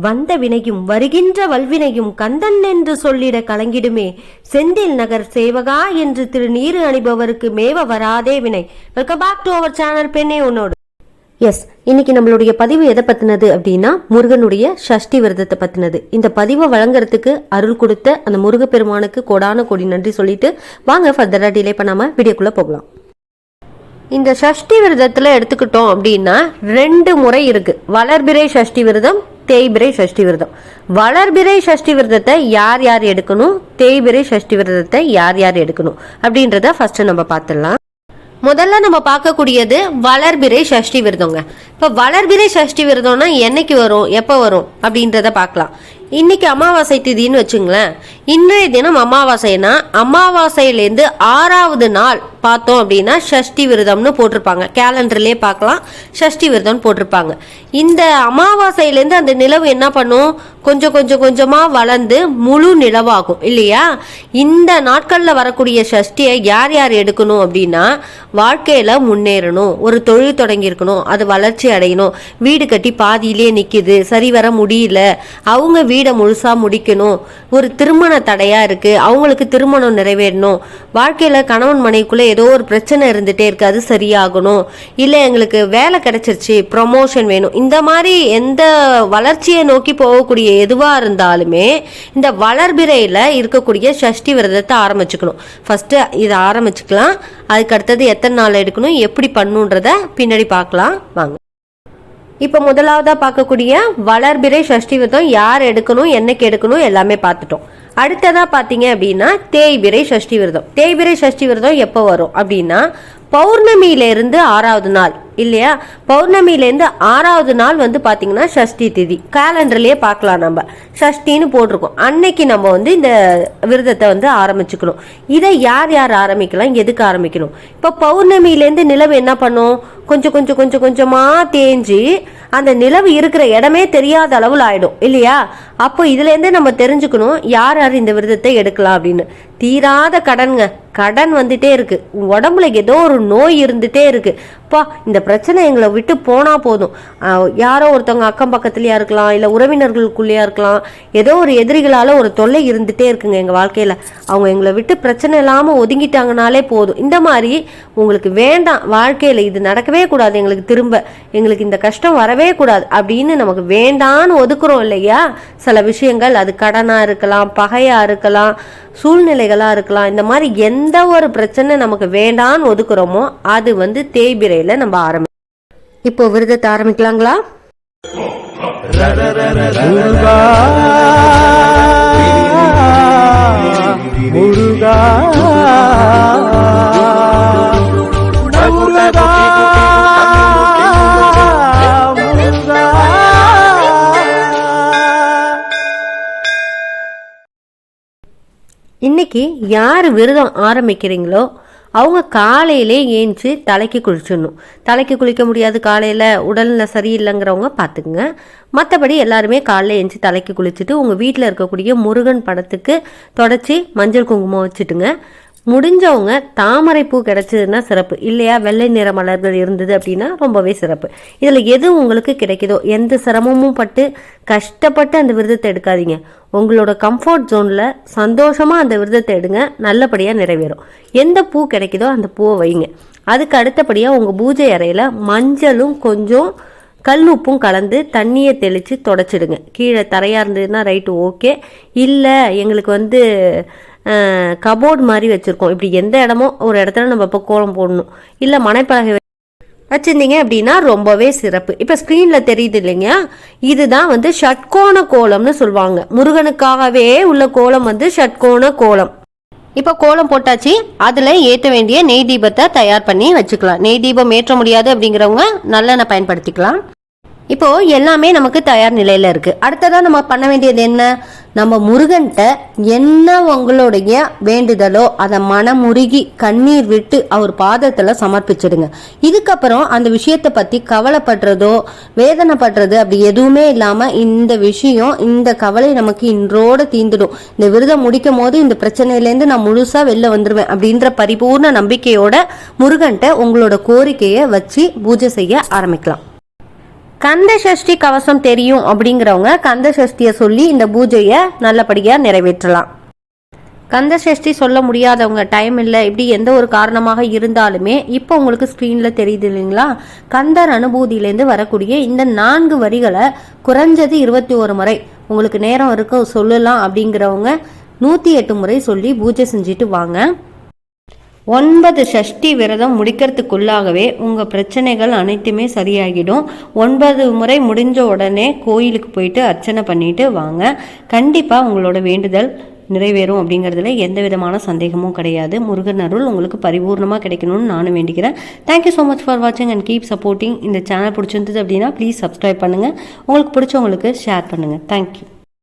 வந்த வினையும் வருகின்ற வல்வினையும் கந்தன் என்று சொல்லிட கலங்கிடுமே செந்தில் நகர் சேவகா என்று திருநீறு அணிபவருக்கு மேவ வராதே வினை. Welcome back to our channel பெண்ணே உன்னோடு. எஸ், இன்னைக்கு நம்மளுடைய பதிவு எதை பத்தினது அப்படின்னா முருகனுடைய சஷ்டி விரதத்தை பத்தினது. இந்த பதிவை வழங்குறதுக்கு அருள் கொடுத்த அந்த முருகப்பெருமானுக்கு கோடான கோடி நன்றி சொல்லிட்டு வாங்க ஃபர்தரா டிலே பண்ணாம வீடியோக்குள்ள போகலாம். இந்த சஷ்டி விரதத்துல எடுத்துக்கிட்டோம் அப்படின்னா 2 முறை இருக்கு. வளர்பிறை சஷ்டி விரதம், தேய்பிறை சஷ்டி விரதம். வளர்பிறை சஷ்டி விரதத்தை யார் யார் எடுக்கணும், தேய்பிறை சஷ்டி விரதத்தை யார் யார் எடுக்கணும் அப்படின்றத ஃபர்ஸ்ட் நம்ம பார்த்துடலாம். முதல்ல நம்ம பார்க்கக்கூடியது வளர்பிறை சஷ்டி விரதங்க. இப்போ வளர்பிறை சஷ்டி விரதம்னா என்னைக்கு வரும், எப்போ வரும் அப்படின்றத பார்க்கலாம். இன்னைக்கு அமாவாசை திதின்னு வச்சுங்களேன். இன்றைய தினம் அமாவாசைனா அமாவாசையிலேருந்து 6வது நாள் பார்த்தோம் அப்படின்னா சஷ்டி விரதம்னு போட்டிருப்பாங்க. கேலண்டர்லேயே பார்க்கலாம், சஷ்டி விரதம்னு போட்டிருப்பாங்க. இந்த அமாவாசையிலேருந்து அந்த நிலவு என்ன பண்ணும், கொஞ்சம் கொஞ்சம் கொஞ்சமாக வளர்ந்து முழு நிலவாகும் இல்லையா. இந்த நாட்களில் வரக்கூடிய சஷ்டியை யார் யார் எடுக்கணும் அப்படின்னா, வாழ்க்கையில் முன்னேறணும், ஒரு தொழில் தொடங்கியிருக்கணும், அது வளர்ச்சி அடையணும், வீடு கட்டி பாதியிலே நிற்கிது, சரி வர முடியல, அவங்க வீடை முழுசாக முடிக்கணும், ஒரு திருமண தடையாக இருக்குது, அவங்களுக்கு திருமணம் நிறைவேறணும், வாழ்க்கையில் கணவன் மனைவிக்குள்ளே ஏதோ ஒரு பிரச்சனை இருந்துகிட்டே இருக்குது, அது சரியாகணும், இல்லை எங்களுக்கு வேலை கிடைச்சிருச்சு, ப்ரொமோஷன் வேணும், இந்த மாதிரி எந்த வளர்ச்சியை நோக்கி போகக்கூடிய எதுவாக இருந்தாலுமே இந்த வளர்பிறையில் இருக்கக்கூடிய சஷ்டி விரதத்தை ஆரம்பிச்சுக்கணும். ஃபஸ்ட்டு இதை ஆரம்பிச்சுக்கலாம். அதுக்கு அடுத்தது எத்தனை நாள் எடுக்கணும், எப்படி பண்ணுன்றத பின்னாடி பார்க்கலாம் வாங்க. இப்போ முதலாவதாக பார்க்கக்கூடிய வளர்பிறை சஷ்டி விரதம் யார் எடுக்கணும், என்னைக்கு எடுக்கணும் எல்லாமே பார்த்துட்டோம். அடுத்ததாக பார்த்தீங்க அப்படின்னா தேய்பிறை சஷ்டி விரதம். தேய்பிறை சஷ்டி விரதம் எப்போ வரும் அப்படின்னா பௌர்ணமியிலேருந்து 6வது நாள் இல்லையா. பௌர்ணமியிலேருந்து 6வது நாள் வந்து பார்த்தீங்கன்னா சஷ்டி திதி. கேலண்டர்லேயே பார்க்கலாம், நம்ம சஷ்டின்னு போட்டிருக்கோம். அன்னைக்கு நம்ம வந்து இந்த விரதத்தை வந்து ஆரம்பிச்சுக்கணும். இதை யார் யார் ஆரம்பிக்கலாம், எதுக்கு ஆரம்பிக்கணும்? இப்போ பௌர்ணமியிலேருந்து நிலவு என்ன பண்ணும், கொஞ்சம் கொஞ்சம் கொஞ்சம் கொஞ்சமாக தேஞ்சு அந்த நிலவு இருக்கிற இடமே தெரியாத அளவில் ஆயிடும் இல்லையா. அப்போ இதுலேருந்தே நம்ம தெரிஞ்சுக்கணும் யார் யார் இந்த விரதத்தை எடுக்கலாம் அப்படின்னு. தீராத கடன்ங்க, கடன் வந்துட்டே இருக்கு, உடம்புல ஏதோ ஒரு நோய் இருந்துட்டே இருக்கு, பா இந்த பிரச்சனை எங்களை விட்டு போனா போதும். யாரோ ஒருத்தவங்க அக்கம் பக்கத்துலயா இருக்கலாம், இல்லை உறவினர்களுக்குள்ளேயா இருக்கலாம், ஏதோ ஒரு எதிரிகளால ஒரு தொல்லை இருந்துட்டே இருக்குங்க எங்க வாழ்க்கையில, அவங்க எங்களை விட்டு பிரச்சனை இல்லாம ஒதுங்கிட்டாங்கனாலே போதும். இந்த மாதிரி உங்களுக்கு வேண்டாம், வாழ்க்கையில இது நடக்கவே கூடாது, எங்களுக்கு இந்த கஷ்டம் வரவே கூடாது அப்படின்னு நமக்கு வேண்டான்னு ஒதுக்குறோம் இல்லையா. சில விஷயங்கள் அது கடனா இருக்கலாம், பகையா இருக்கலாம், சூழ்நிலைகளா இருக்கலாம். இந்த மாதிரி எந்த ஒரு பிரச்சனை நமக்கு வேண்டான்னு ஒதுக்குறோமோ அது வந்து தேய்பிறையில நம்ம இப்போ விரதத்தை ஆரம்பிக்கலாங்களா. இன்னைக்கு யார் விரதம் ஆரம்பிக்கிறீங்களோ அவங்க காலையிலே ஏஞ்சி தலைக்கு குளிச்சிடணும். தலைக்கு குளிக்க முடியாது, காலையில் உடல்நிலை சரியில்லைங்கிறவங்க பார்த்துக்குங்க. மற்றபடி எல்லாருமே காலையில் ஏஞ்சி தலைக்கு குளிச்சுட்டு உங்கள் வீட்டில் இருக்கக்கூடிய முருகன் படத்துக்கு தொடச்சி மஞ்சள் குங்குமம் வச்சுட்டுங்க. முடிஞ்சவங்க தாமரை பூ கிடைச்சதுன்னா சிறப்பு, இல்லையா வெள்ளை நிற மலர்கள் இருந்தது அப்படின்னா ரொம்பவே சிறப்பு. இதில் எது உங்களுக்கு கிடைக்குதோ, எந்த சிரமமும் பட்டு கஷ்டப்பட்டு அந்த விரதத்தை எடுக்காதீங்க. உங்களோட கம்ஃபர்ட் ஜோனில் சந்தோஷமாக அந்த விரதத்தை எடுங்க, நல்லபடியாக நிறைவேறும். எந்த பூ கிடைக்குதோ அந்த பூவை வைங்க. அதுக்கு அடுத்தபடியாக உங்கள் பூஜை அறையில் மஞ்சளும் கொஞ்சம் கல் உப்பும் கலந்து தண்ணியை தெளித்து தொடச்சிடுங்க. கீழே தரையாக இருந்ததுன்னா ரைட்டு ஓகே, இல்லை எங்களுக்கு வந்து கபோர்டு மாதிரி வச்சுருக்கோம், இப்படி எந்த இடமோ ஒரு இடத்துல நம்ம இப்போ கோலம் போடணும், இல்லை மனைப்பலகை வச்சுருந்தீங்க அப்படின்னா ரொம்பவே சிறப்பு. இப்போ ஸ்க்ரீனில் தெரியுது இல்லைங்க, இதுதான் வந்து ஷட்கோண கோலம்னு சொல்லுவாங்க. முருகனுக்காகவே உள்ள கோலம் வந்து ஷட்கோண கோலம். இப்போ கோலம் போட்டாச்சு, அதில் ஏற்ற வேண்டிய நெய் தீபத்தை தயார் பண்ணி வச்சுக்கலாம். நெய் தீபம் ஏற்ற முடியாது அப்படிங்கிறவங்க நல்லெண்ணெய் பயன்படுத்திக்கலாம். இப்போ எல்லாமே நமக்கு தயார் நிலையில இருக்கு. அடுத்ததான் நம்ம பண்ண வேண்டியது என்ன, நம்ம முருகன்கிட்ட என்ன உங்களுடைய வேண்டுதலோ அதை மனமுருகி கண்ணீர் விட்டு அவர் பாதத்துல சமர்ப்பிச்சிடுங்க. இதுக்கப்புறம் அந்த விஷயத்தை பத்தி கவலைப்படுறதோ வேதனைப்படுறது அப்படி எதுவுமே இல்லாம இந்த விஷயம், இந்த கவலை நமக்கு இன்றோட தீந்துடும், இந்த விரதம் முடிக்கும் போது இந்த பிரச்சனையிலேருந்து நான் முழுசா வெளில வந்துடுவேன் அப்படின்ற பரிபூர்ண நம்பிக்கையோட முருகன்கிட்ட உங்களோட கோரிக்கையை வச்சு பூஜை செய்ய ஆரம்பிக்கலாம். கந்த சஷ்டி கவசம் தெரியும் அப்படிங்கிறவங்க கந்த சஷ்டியை சொல்லி இந்த பூஜையை நல்லபடியாக நிறைவேற்றலாம். கந்த சஷ்டி சொல்ல முடியாதவங்க, டைம் இல்லை, இப்படி எந்த ஒரு காரணமாக இருந்தாலுமே இப்போ உங்களுக்கு ஸ்க்ரீனில் தெரியுது இல்லைங்களா, கந்தர் அனுபூதியிலேருந்து வரக்கூடிய இந்த 4 வரிகளை குறைஞ்சது 21 முறை உங்களுக்கு நேரம் இருக்க சொல்லலாம். அப்படிங்கிறவங்க 108 முறை சொல்லி பூஜை செஞ்சுட்டு வாங்க. 9 சஷ்டி விரதம் முடிக்கிறதுக்குள்ளாகவே உங்கள் பிரச்சனைகள் அனைத்துமே சரியாகிடும். 9 முறை முடிஞ்ச உடனே கோயிலுக்கு போயிட்டு அர்ச்சனை பண்ணிட்டு வாங்க. கண்டிப்பாக உங்களோட வேண்டுதல் நிறைவேறும் அப்படிங்கிறதுல எந்த விதமான சந்தேகமும் கிடையாது. முருகன் அருள் உங்களுக்கு பரிபூர்ணமாக கிடைக்கணும்னு நானும் வேண்டிக்கிறேன். தேங்க்யூ ஸோ மச் ஃபார் வாட்சிங் அண்ட் கீப் சப்போர்ட்டிங். இந்த சேனல் பிடிச்சிருந்தது அப்படின்னா ப்ளீஸ் சப்ஸ்கிரைப் பண்ணுங்கள். உங்களுக்கு பிடிச்சவங்களுக்கு ஷேர் பண்ணுங்கள். தேங்க்யூ.